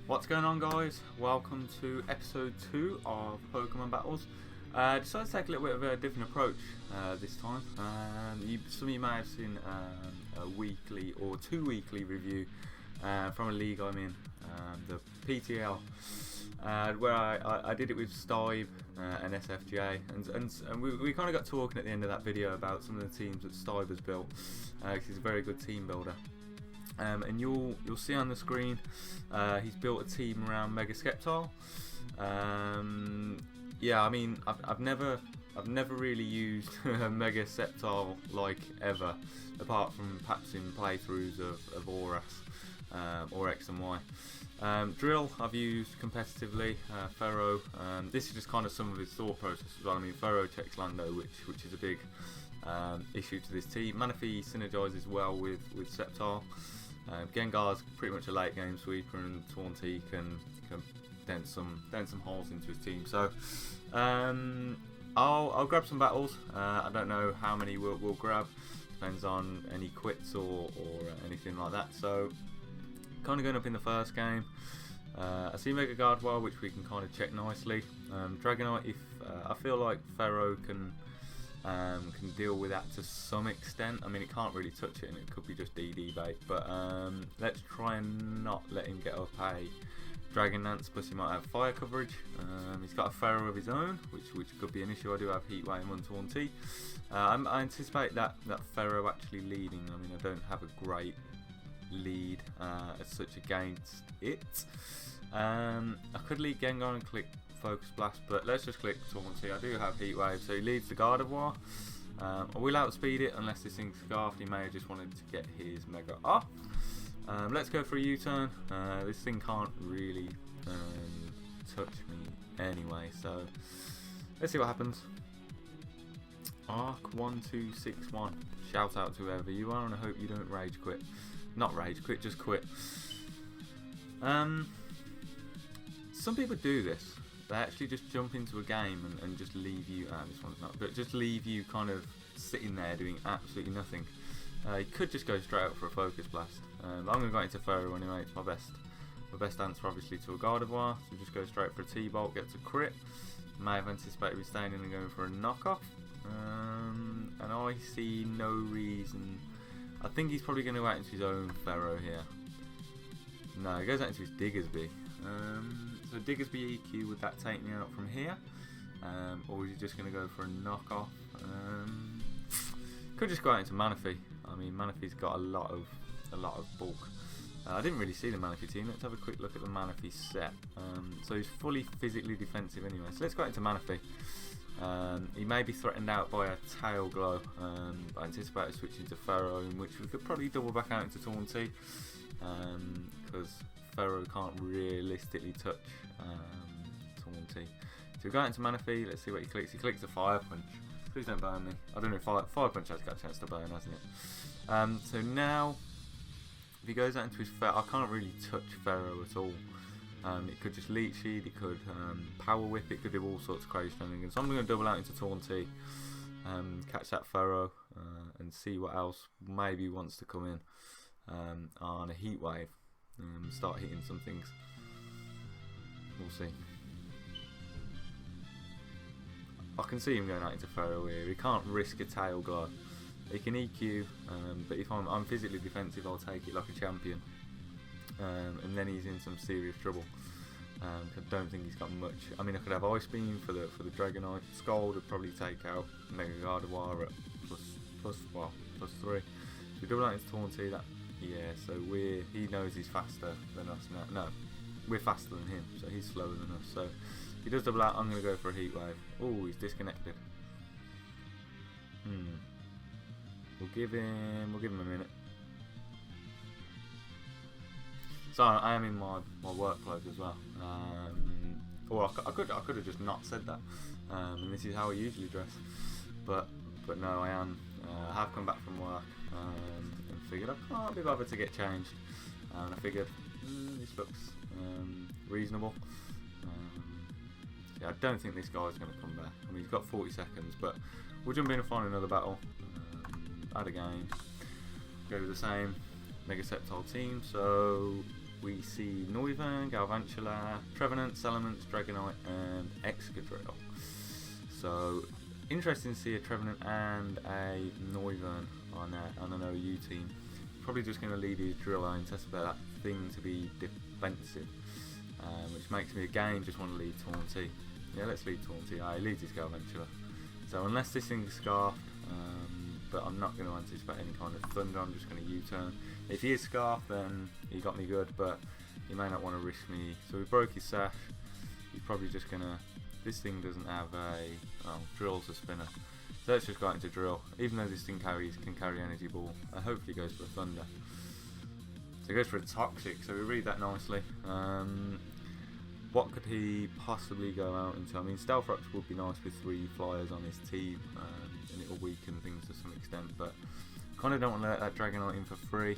What's going on, guys? Welcome to episode 2 of Pokemon Battles. Decided to take a little bit of a different approach this time. Some of you may have seen a weekly or 2 weekly review from a league I'm in, the PTL, where I did it with Stibe and SFJ, and we kind of got talking at the end of that video about some of the teams that Stibe has built, because he's a very good team builder. And you'll see on the screen, he's built a team around Mega Sceptile. Yeah, I mean, I've never really used Mega Sceptile like ever, apart from perhaps in playthroughs of ORAS or X and Y. Drill I've used competitively. Pharaoh, this is just kind of some of his thought process as well. I mean, Pharaoh checks Lando, which is a big issue to this team. Manaphy synergises well with Sceptile. Gengar's pretty much a late game sweeper, and Taunty can dent some holes into his team. So I'll grab some battles. I don't know how many we'll grab. Depends on any quits or anything like that. So kind of going up in the first game. I see Mega Gardevoir, which we can kind of check nicely. Dragonite, if I feel like Pharaoh can deal with that to some extent. I mean, it can't really touch it, and it could be just DD bait, but let's try and not let him get up a Dragon Dance, plus he might have fire coverage. He's got a Pharaoh of his own, which could be an issue. I do have Heat Wave on Taunty. I anticipate that Pharaoh actually leading. I mean, I don't have a great lead as such against it. I could lead Gengar and click Focus Blast, but let's just click Taunty. I do have Heat Wave, so he leads the Gardevoir. I will outspeed it unless this thing's scarfed. He may have just wanted to get his Mega off. Let's go for a U-turn. This thing can't really touch me anyway, so let's see what happens. Arc 1261. Shout out to whoever you are, and I hope you don't rage quit. Not rage quit, just quit. Some people do this. They actually just jump into a game and just leave you, this one's not, but just leave you kind of sitting there doing absolutely nothing. You could just go straight up for a Focus Blast. I'm going to go into Pharaoh anyway. It's my best answer obviously to a Gardevoir, so just go straight for a T-Bolt, gets a crit. May have anticipated me staying in and going for a knockoff. And I see no reason. I think he's probably going to go out into his own Pharaoh here. No, he goes out into his Diggersby. So Diggersby EQ, would that take me out from here? Or is he just going to go for a knockoff? Could just go out into Manaphy. I mean, Manaphy's got a lot of bulk. I didn't really see the Manaphy team. Let's have a quick look at the Manaphy set. So he's fully physically defensive anyway. So let's go out into Manaphy. He may be threatened out by a Tail Glow. I anticipate switching to Pharaoh, in which we could probably double back out into Taunty, because Pharaoh can't realistically touch Taunty. So we go out into Manaphy. Let's see what he clicks. He clicks a Fire Punch. Please don't burn me. I don't know if Fire Punch has got a chance to burn, hasn't it? So now, if he goes out into his Pharaoh, I can't really touch Pharaoh at all. It could just Leech Seed, it could Power Whip, it could do all sorts of crazy shenanigans. So I'm going to double out into Taunty, catch that Pharaoh, and see what else maybe wants to come in on a Heat Wave. Start hitting some things. We'll see. I can see him going out into Pharaoh here. He can't risk a Tail Glow. He can EQ, but if I'm physically defensive, I'll take it like a champion. And then he's in some serious trouble. I don't think he's got much. I mean, I could have Ice Beam for the Dragonite. Scald would probably take out Mega Gardevoir at plus 3. So we double out into Taunty. So he knows he's faster than us now. No, we're faster than him, so he's slower than us. So he does double out. I'm going to go for a Heat Wave. Oh, he's disconnected. We'll give him a minute. So I am in my work clothes as well. Or I could have just not said that. And this is how I usually dress. But no, I am. I have come back from work and figured I can't be bothered to get changed. And I figured this looks reasonable. Yeah, I don't think this guy's going to come back. I mean, he's got 40 seconds, but we'll jump in and find another battle. Add a game. Go with the same Mega Sceptile team. So we see Noivern, Galvantula, Trevenant, Salamence, Dragonite, and Excadrill. So interesting to see a Trevenant and a Noivern on an OU team. Probably just going to lead his drill and test about that thing to be defensive, which makes me again just want to lead Taunty. Yeah, let's lead Taunty. He leads his Galvantula. So unless this thing's Scarfed, but I'm not going to anticipate any kind of Thunder, I'm just going to U-turn. If he is Scarfed, then he got me good, but he may not want to risk me. So we broke his Sash. He's probably just going to... This thing doesn't have a... Oh, Drill's a spinner. So let's just go out into Drill. Even though this thing can carry Energy Ball, hopefully goes for a Thunder. So he goes for a Toxic, so we read that nicely. What could he possibly go out into? I mean, Stealth Rocks would be nice with 3 flyers on his team, and it'll weaken things to some extent, but kind of don't want to let that Dragonite in for free.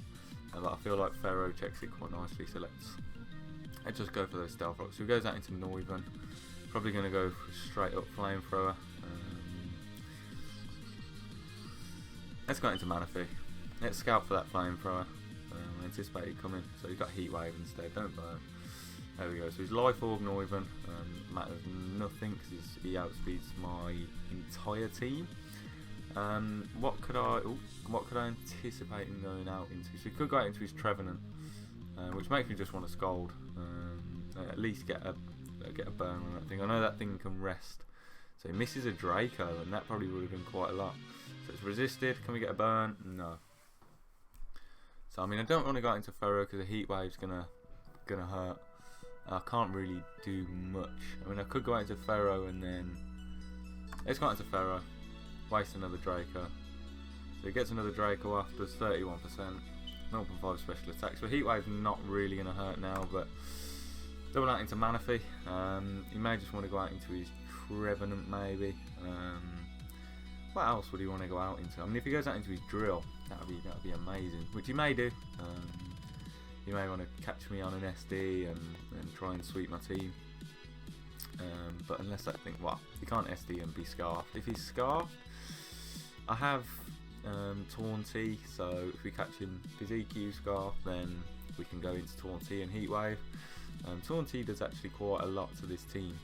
But I feel like Pharaoh checks it quite nicely, so let's just go for those Stealth Rocks. So he goes out into Noivern. Probably going to go for straight up Flamethrower. Let's go into Manaphy. Let's scout for that Flamethrower. Anticipate it coming. So he's got Heat Wave instead. Don't burn. There we go. So his Life Orb Noivern matters nothing because he outspeeds my entire team. What could I anticipate him going out into? So he could go out into his Trevenant, which makes me just want to Scold. At least get a burn on that thing. I know that thing can rest. So he misses a Draco, and that probably would have done quite a lot. So it's resisted. Can we get a burn? No. So I mean, I don't want to go out into Pharaoh because the Heat Wave's gonna hurt. I can't really do much. I mean, I could go out into Pharaoh and then let's go out into Pharaoh. Waste another Draco. So he gets another Draco off. Does 31%. 0.5 special attack. So Heat Wave's not really gonna hurt now, but double out into Manaphy. He may just want to go out into his Trevenant maybe. What else would he want to go out into? I mean, if he goes out into his Drill, that would be amazing, which he may do. He may want to catch me on an SD and try and sweep my team. But unless that thing, well, he can't SD and be Scarfed. If he's Scarfed, I have Taunty, so if we catch him, if he's EQ Scarfed, then we can go into Taunty and Heat Wave. Taunty does actually quite a lot to this team,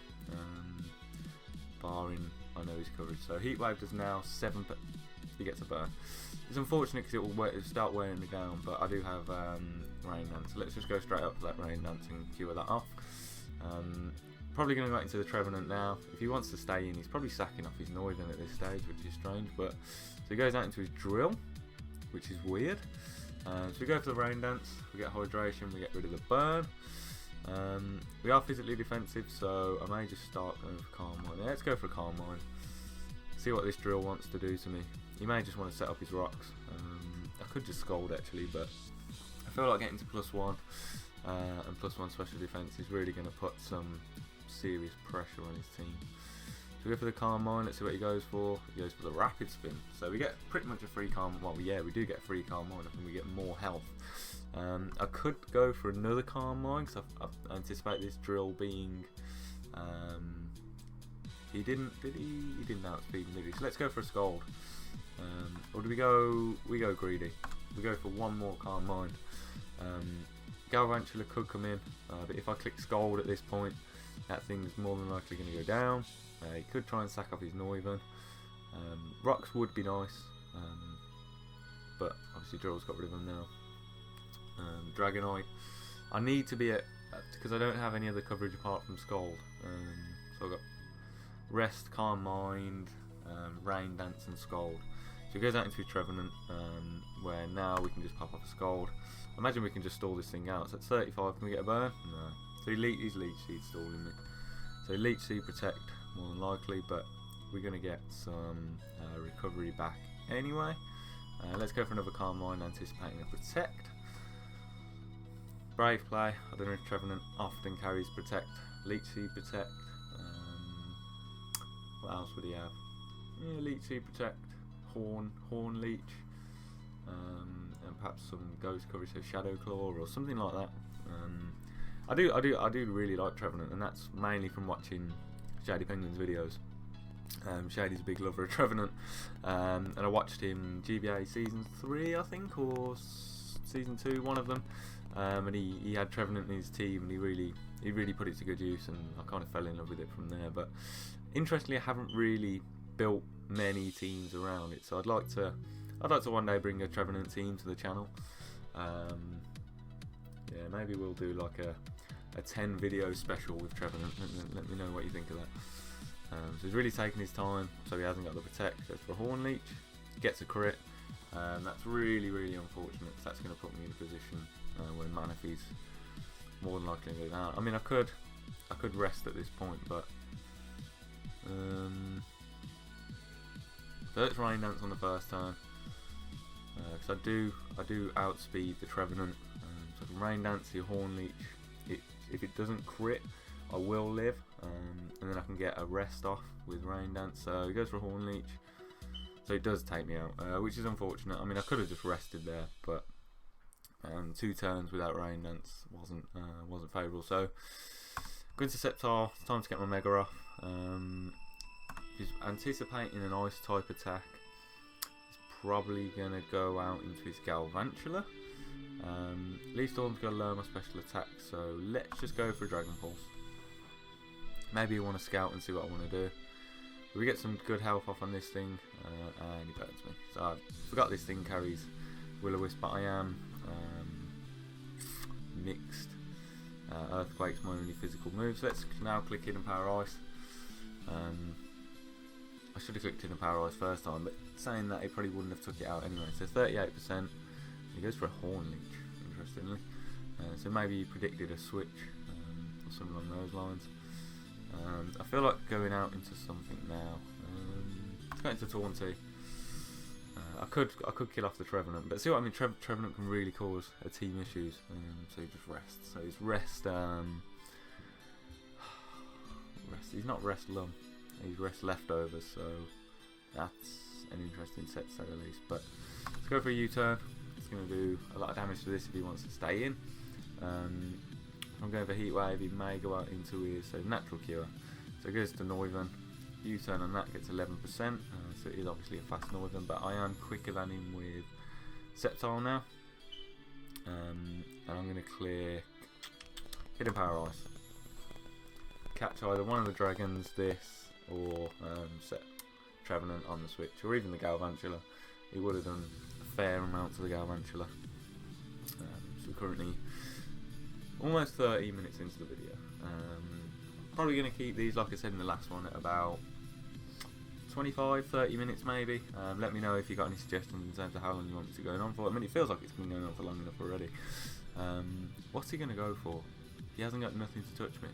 barring I know his coverage. So Heat Wave does now 7. He gets a burn. It's unfortunate because it'll start wearing me down, but I do have Rain Dance. So let's just go straight up for that Rain Dance and cure that off. Probably going to go into the Trevenant now. If he wants to stay in, he's probably sacking off his Noivern at this stage, which is strange. But so he goes out into his Drill, which is weird. So we go for the Rain Dance. We get Hydration. We get rid of the burn. We are physically defensive, so I may just start going for Carmine. Yeah, let's go for Carmine. See what this Drill wants to do to me. He may just want to set up his rocks. I could just Scold actually, but I feel like getting to +1 and +1 special defense is really going to put some serious pressure on his team. So we go for the Carmine. Let's see what he goes for. He goes for the Rapid Spin. So we get pretty much a free Carmine. Well, yeah, we do get free Carmine, and we get more health. I could go for another Carmine because I anticipate this Drill being. He didn't outspeed me, did he? So let's go for a Scold. Or do we go? We go greedy. We go for one more Carmine. Galvantula could come in, but if I click Scold at this point, that thing's more than likely going to go down. He could try and sack off his Noivern. Rocks would be nice, but obviously Drill's got rid of them now. Dragonite. I need to be at because I don't have any other coverage apart from Scold. So I've got Rest, Calm Mind, Rain Dance, and Scold. So he goes out into his Trevenant, where now we can just pop off a Scold. I imagine we can just stall this thing out. So at 35, can we get a burn? No. So he's Leech Seed stalling me. So Leech Seed Protect, more than likely, but we're going to get some recovery back anyway. Let's go for another Calm Mind, anticipating a Protect. Brave Play. I don't know if Trevenant often carries Protect. Leech Seed Protect. What else would he have? Yeah, Leech Seed Protect. Horn Leech. And perhaps some Ghost coverage, so Shadow Claw or something like that. I do really like Trevenant, and that's mainly from watching Shady Penguin's videos. Shady's a big lover of Trevenant, and I watched him GBA season 3, I think, or season 2, one of them. and he had Trevenant in his team, and he really put it to good use, and I kind of fell in love with it from there. But interestingly, I haven't really built many teams around it, so I'd like to one day bring a Trevenant team to the channel. Yeah, maybe we'll do like a 10 video special with Trevenant. Let me know what you think of that. So he's really taking his time, so he hasn't got the protect. Goes for a Horn Leech, gets a crit. That's really unfortunate, because that's going to put me in a position where Manaphy's more than likely going to go down. I mean, I could rest at this point, but so let's Rain Dance on the first turn, because I do outspeed the Trevenant. So I can Rain Dance the Horn Leech. If it doesn't crit, I will live, and then I can get a rest off with Rain Dance. So he goes for a Horn Leech, so it does take me out, which is unfortunate. I mean, I could have just rested there, but 2 turns without Rain Dance wasn't favourable. So going to Sceptile, it's time to get my Mega off. He's anticipating an Ice type attack. He's probably going to go out into his Galvantula. Leaf Storm's going to lower my special attack, so let's just go for a Dragon Pulse. Maybe you want to scout and see what I want to do. We get some good health off on this thing, and he burns me. So I forgot this thing carries Will-O-Wisp, but I am mixed. Earthquake's my only physical move, so let's now click Hidden Power Ice. I should have clicked Hidden Power Ice first time, but saying that, it probably wouldn't have took it out anyway. So 38%. He goes for a Horn Leech, interestingly. So maybe he predicted a switch, or something along those lines. I feel like going out into something now. Let's go into Taunty. I could kill off the Trevenant, but see what I mean. Trevenant can really cause a team issues, so he just rests. So he's rest. He's not rest lum. He's rest leftovers. So that's an interesting set, to say the least. But let's go for a U-turn. It's going to do a lot of damage to this if he wants to stay in. If I'm going for Heat Wave, he may go out into his Natural Cure. So it goes to Noivern. U-turn on that gets 11%. So it is obviously a fast Noivern, but I am quicker than him with Sceptile now. And I'm going to clear Hidden Power Ice. Catch either one of the dragons, this, or set Trevenant on the switch, or even the Galvantula. He would have done a fair amount to the Galvantula. So we're currently almost 30 minutes into the video. Probably going to keep these, like I said in the last one, at about 25-30 minutes maybe. Let me know if you got any suggestions in terms of how long you want me to go on for. I mean, it feels like it's been going on for long enough already. What's he going to go for? He hasn't got nothing to touch me.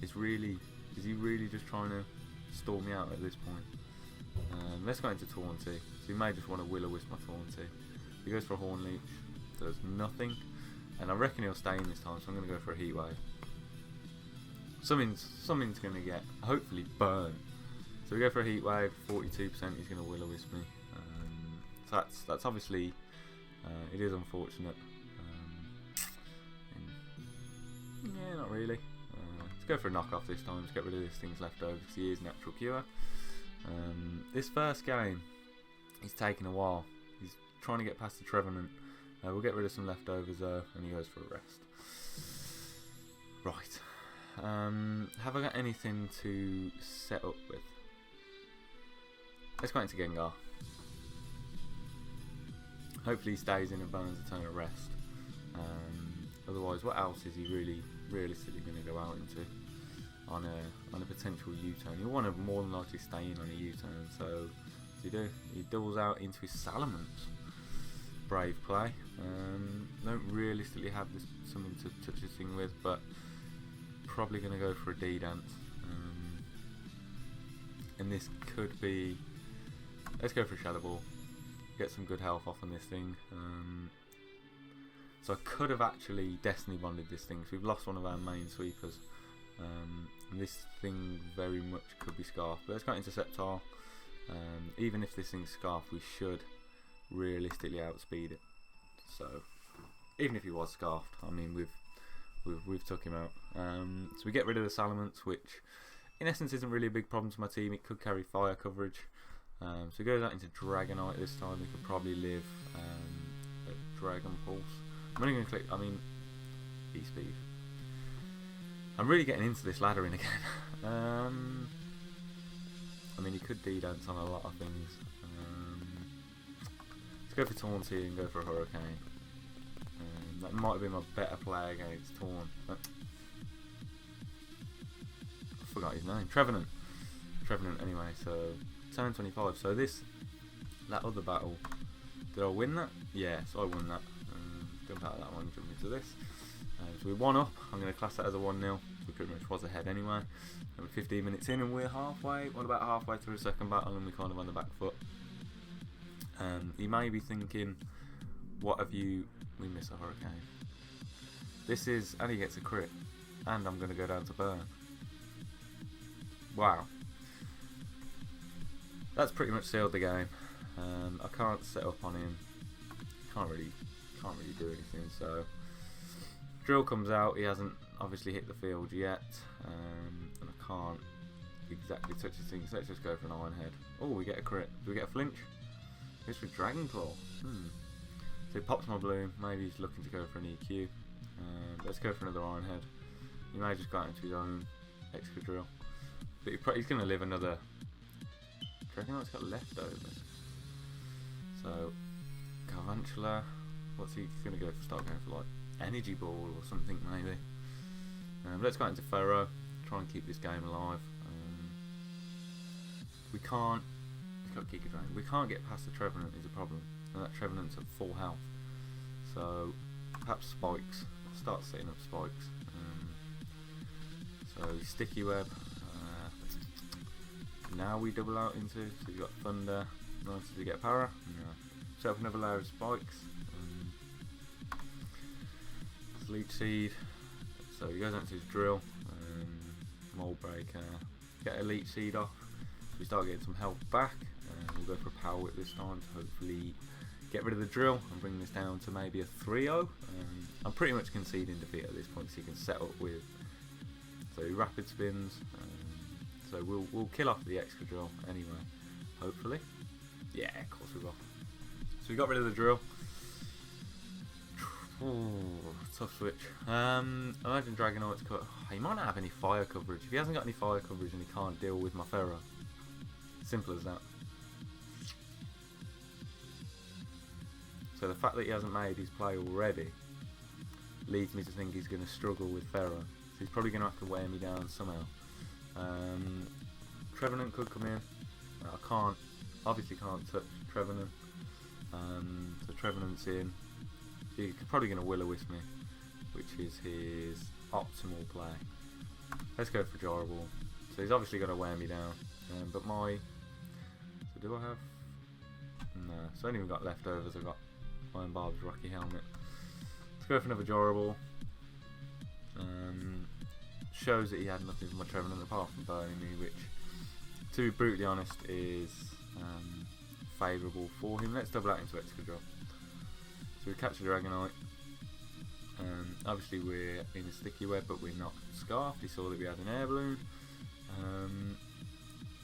Is he really just trying to stall me out at this point? Let's go into Taunty. So he may just want to Will-O-Wisp my Taunty. He goes for a Horn Leech, does nothing, and I reckon he'll stay in this time, so I'm going to go for a Heat Wave. Something's going to get, hopefully, burned. So we go for a Heat Wave, 42%, he's going to Will-O-Wisp me. So that's obviously, it is unfortunate. Yeah, not really. Let's go for a knockoff this time, let's get rid of this thing's left over, because he is Natural Cure. This first game, he's taking a while. He's trying to get past the Trevenant. We'll get rid of some leftovers though, and he goes for a rest. Right. Have I got anything to set up with? Let's go into Gengar. Hopefully he stays in and burns a turn of rest. Otherwise, what else is he really realistically going to go out into on a potential U-turn? He'll want to more than likely stay in on a U-turn. So what's he do? He doubles out into his Salamence. Brave play. Don't realistically have something to touch this thing with, but probably going to go for a D-Dance. And this could be, let's go for a Shadow Ball, get some good health off on this thing. So I could have actually Destiny Bonded this thing, so we've lost one of our main sweepers. And this thing very much could be Scarfed, but let's go into Sceptile. Even if this thing's Scarfed, we should realistically outspeed it. So even if he was Scarfed, I mean we've took him out. So we get rid of the Salamence, which in essence isn't really a big problem to my team. It could carry fire coverage. So he goes out into Dragonite this time. We could probably live a Dragon Pulse. I'm only going to click, I mean, E-speed. I'm really getting into this laddering again. I mean, you could D-dance on a lot of things. Let's go for Taunt here and go for a Hurricane. That might have been my better play against Taunt. I forgot his name. Trevenant. Trevenant anyway, so turn 25. So that other battle, did I win that? Yeah, so I won that. Jump out of that one, jump into this. So we're 1 up. I'm going to class that as a 1-0. We pretty much was ahead anyway. And we're 15 minutes in and we're about halfway through the second battle and we're kind of on the back foot. You may be thinking, what have you... We miss a Hurricane. This is... And he gets a crit. And I'm going to go down to burn. Wow. That's pretty much sealed the game. I can't set up on him. Can't really do anything. So drill comes out. He hasn't obviously hit the field yet, and I can't exactly touch his things. So let's just go for an Iron Head. Oh, we get a crit. Do we get a flinch? Goes for Dragon Claw. So he pops my bloom. Maybe he's looking to go for an EQ. Let's go for another Iron Head. He may just go out into his own extra drill, but he's going to live another. Dragonite's got leftovers. So Garvantula, what's he going to go for? Start going for like Energy Ball or something maybe. Let's go into Pharaoh. Try and keep this game alive. We can't. He's got Giga Drain. We can't get past the Trevenant is a problem, and that Trevenant's at full health. So perhaps spikes. Start setting up spikes. So Sticky Web. Now we double out into, so you've got Thunder. Nice to get Para. No. Set up another layer of spikes. Leech Seed. So he goes out to his drill. Mold Breaker. Get a Leech Seed off. So we start getting some health back. We'll go for a Power Whip this time to hopefully get rid of the drill and bring this down to maybe a 3-0. I'm pretty much conceding defeat at this point, so you can set up with. So he rapid spins. So we'll kill off the extra drill anyway, hopefully. Yeah, of course we will. So we got rid of the drill. Ooh, tough switch. Imagine Dragonite's cut. He might not have any fire coverage. If he hasn't got any fire coverage and he can't deal with my Pharaoh, simple as that. So the fact that he hasn't made his play already leads me to think he's going to struggle with Pharaoh. So he's probably going to have to wear me down somehow. Trevenant could come in. I obviously can't touch Trevenant. So Trevenant's in. He's probably going to Will-O-Wisp me, which is his optimal play. Let's go for Gyro Ball. So he's obviously going to wear me down. But so do I have? No. So I ain't even got leftovers. I've got Iron Barb's Rocky Helmet. Let's go for another Gyro Ball. Shows that he had nothing from my Trevenant apart from burning me, which, to be brutally honest, is favourable for him. Let's double out into extra drop. So we catch a Dragonite. Obviously we're in a Sticky Web, but we're not scarfed. He saw that we had an Air Balloon.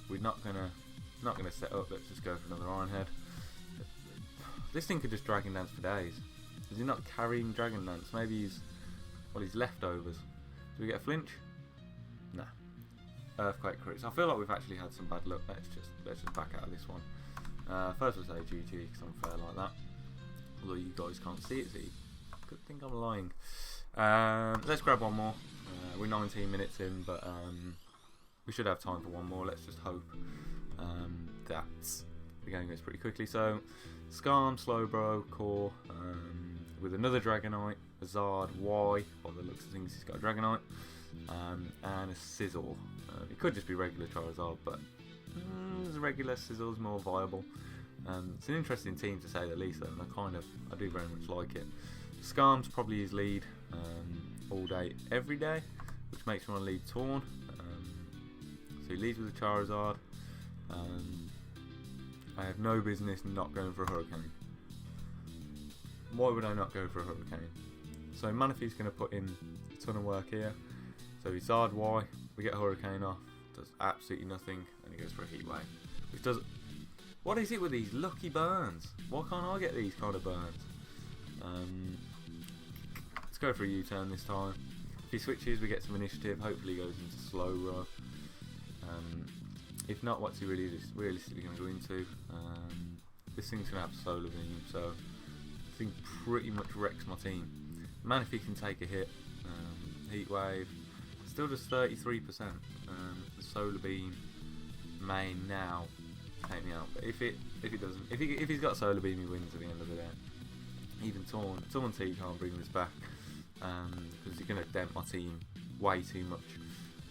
We're not gonna set up. Let's just go for another Iron Head. This thing could just Dragon Dance for days. Is he not carrying Dragon Dance? Maybe he's leftovers. Do we get a flinch? No. Earthquake crits. I feel like we've actually had some bad luck. Let's just back out of this one. First we'll say GG because I'm fair like that. Although you guys can't see it, so you could think I'm lying. Let's grab one more. We're 19 minutes in, but we should have time for one more. Let's just hope that the game goes pretty quickly. So Skarm, Slowbro, Core, with another Dragonite, a Zard, Y, by the looks of things he's got a Dragonite, and a Sizzle. It could just be regular Charizard, but the regular Sizzle's more viable. It's an interesting team to say the least, though, and I do very much like it. Skarm's probably his lead all day, every day, which makes me want to lead Torn. So he leads with a Charizard. I have no business not going for a Hurricane. Why would I not go for a Hurricane? So Manaphy's going to put in a ton of work here. So he's Zard Y, we get a Hurricane off, does absolutely nothing, and he goes for a Heat Wave. Which does... What is it with these lucky burns? Why can't I get these kind of burns? go for a U-turn this time. If he switches, we get some initiative. Hopefully, he goes into slow row. If not, what's he realistically going to go into? This thing's going to have solar beam, so this thing pretty much wrecks my team. Man, if he can take a hit, heat wave, still does 33%. The solar beam may now take me out, but if it doesn't, if he's got solar beam, he wins at the end of the day. Even Torn T can't bring this back because he's going to dent my team way too much.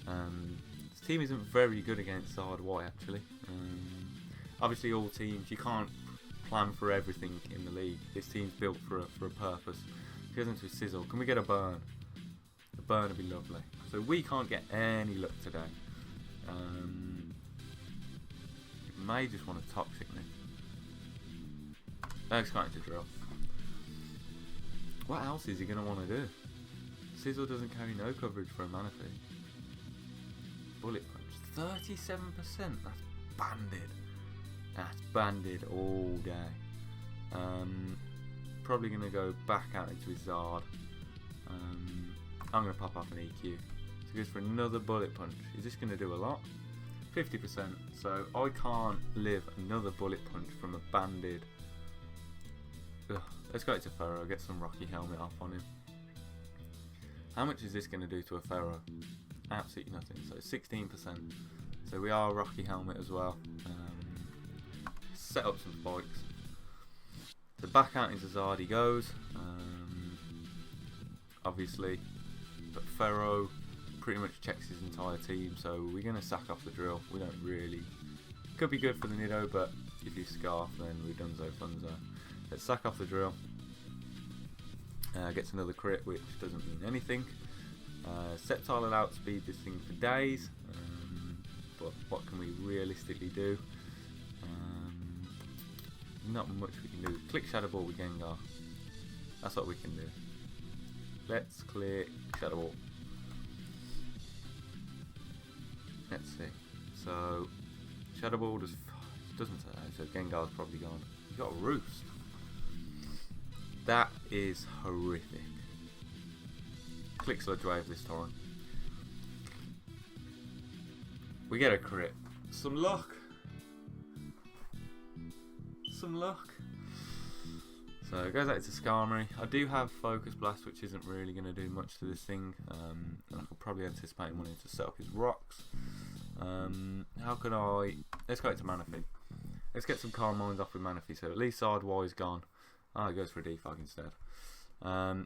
This team isn't very good against side Y actually. Obviously, all teams, you can't plan for everything in the league. This team's built for a purpose. Goes into a sizzle. Can we get a burn? A burn would be lovely. So we can't get any luck today. It may just want a toxic me. That's going to drill. What else is he going to want to do? Sizzle doesn't carry no coverage for a mana fee. Bullet punch. 37%. That's banded. That's banded all day. Probably going to go back out into his Zard. I'm going to pop off an EQ. So he goes for another bullet punch. Is this going to do a lot? 50%. So I can't live another bullet punch from a banded. Ugh. Let's go to Pharaoh. Get some Rocky Helmet off on him. How much is this going to do to a Pharaoh? Absolutely nothing. So 16%. So we are Rocky Helmet as well. Set up some spikes. So back out into Zard he goes. Obviously, but Pharaoh pretty much checks his entire team. So we're going to sack off the drill. We don't really. Could be good for the Nido, but if you scarf, then we're donezo funzo. Let's sack off the drill. Gets another crit, which doesn't mean anything. Sceptile will outspeed this thing for days, but what can we realistically do? Not much we can do. Click Shadow Ball with Gengar. That's what we can do. Let's click Shadow Ball. Let's see. So Shadow Ball doesn't say that, so Gengar's probably gone. He's got a Roost. That is horrific. Click Sludge Wave this time. We get a crit. Some luck. Some luck. So it goes out to Skarmory. I do have Focus Blast, which isn't really going to do much to this thing. And I could probably anticipate him wanting to set up his rocks. How could I? Let's go to Manaphy. Let's get some Calm Minds off with Manaphy. So at least side Y is gone. It goes for a defog instead.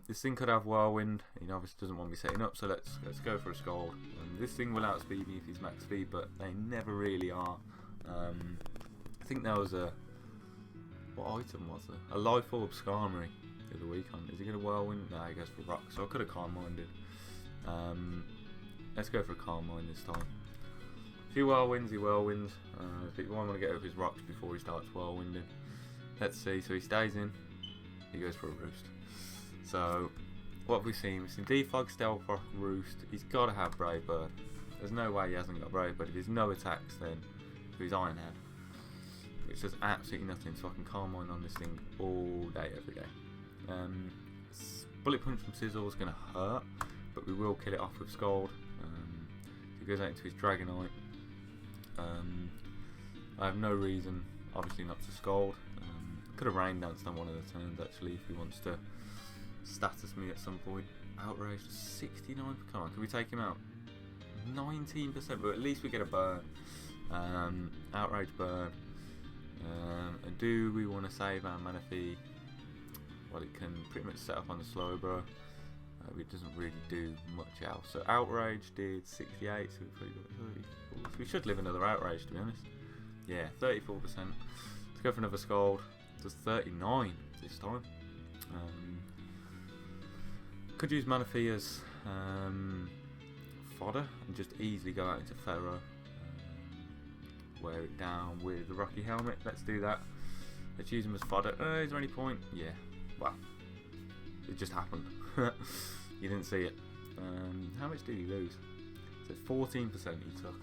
This thing could have Whirlwind. He obviously doesn't want me setting up, so let's go for a Scald. This thing will outspeed me if he's max speed, but they never really are. I think there was a. What item was there? A Life Orb Skarmory the other week on. Is he going to Whirlwind? No, he goes for Rock. So I could have Calm Minded. Let's go for a Calm Mind this time. If he Whirlwinds, he Whirlwinds. But you might want to get over his rocks before he starts Whirlwinding. Let's see. So he stays in. He goes for a Roost. So what have we seen? We've seen Defog, Stealth Rock, Roost. He's got to have Brave Bird. There's no way he hasn't got Brave Bird. If there's no attacks, then he's Iron Head. Which does absolutely nothing, so I can Calm Mind on this thing all day, every day. Bullet Punch from Sizzle is going to hurt, but we will kill it off with Scald. So he goes out into his Dragonite. I have no reason, obviously, not to Scald. Could have Rain Danced on one of the turns, actually, if he wants to status me at some point. Outrage 69. Come on, can we take him out? 19%, but at least we get a burn. Outrage burn. And do we want to save our Manaphy? Well, it can pretty much set up on the Slowbro. It doesn't really do much else. So Outrage did 68, so we should live another Outrage, to be honest. Yeah, 34%. Let's go for another Scald. Does 39 this time. Could use Manaphy as fodder and just easily go out into Pharaoh. Wear it down with the Rocky Helmet. Let's do that. Let's use him as fodder. Is there any point? Yeah. Well, it just happened. You didn't see it. How much did he lose? So 14% he took.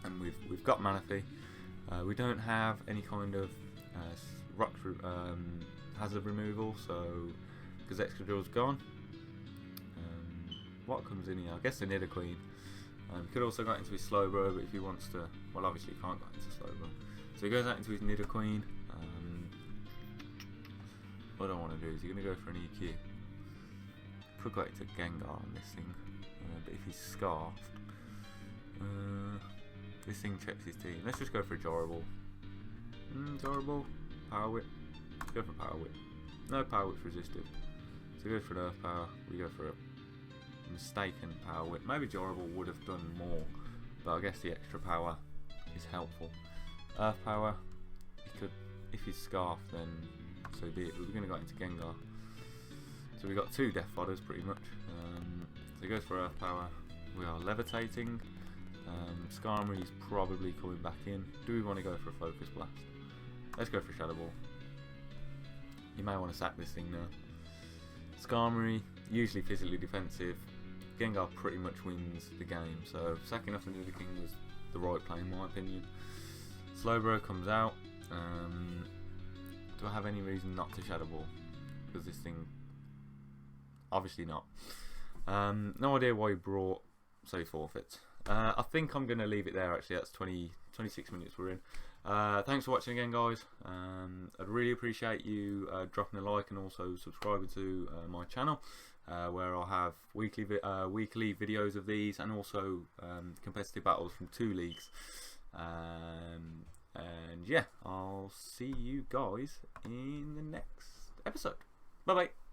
And we've got Manaphy. We don't have any kind of rock hazard removal, so because extra drill's gone. what comes in here? I guess the Nidoqueen. Could also go into his Slowbro, but if he wants to, well, obviously he can't go into Slowbro. So he goes out into his Nidoqueen. What I want to do is, he's going to go for an EQ. Could go into Gengar on this thing, but if he's Scarfed, this thing checks his team. Let's just go for a Jorable. Jorable, Power Whip. Let's go for Power Whip. No, Power Whip's resisted. So he goes for an Earth Power. We go for a mistaken Power Whip. Maybe Jorable would have done more, but I guess the extra power is helpful. Earth Power. He could, if he's Scarfed, then so be it. We're going to go into Gengar. So we got 2 Death Fodders pretty much. So he goes for Earth Power. We are levitating. Skarmory is probably coming back in. Do we want to go for a Focus Blast? Let's go for Shadow Ball. You may want to sack this thing now. Skarmory, usually physically defensive. Gengar pretty much wins the game, so sacking off the Nidoking was the right play in my opinion. Slowbro comes out. Do I have any reason not to Shadow Ball? Because this thing, obviously not. No idea why he brought, so he forfeits. I think I'm going to leave it there actually. That's 26 minutes we're in. Thanks for watching again, guys. I'd really appreciate you dropping a like and also subscribing to my channel, where I'll have weekly videos of these and also competitive battles from 2 leagues. And yeah, I'll see you guys in the next episode. Bye bye.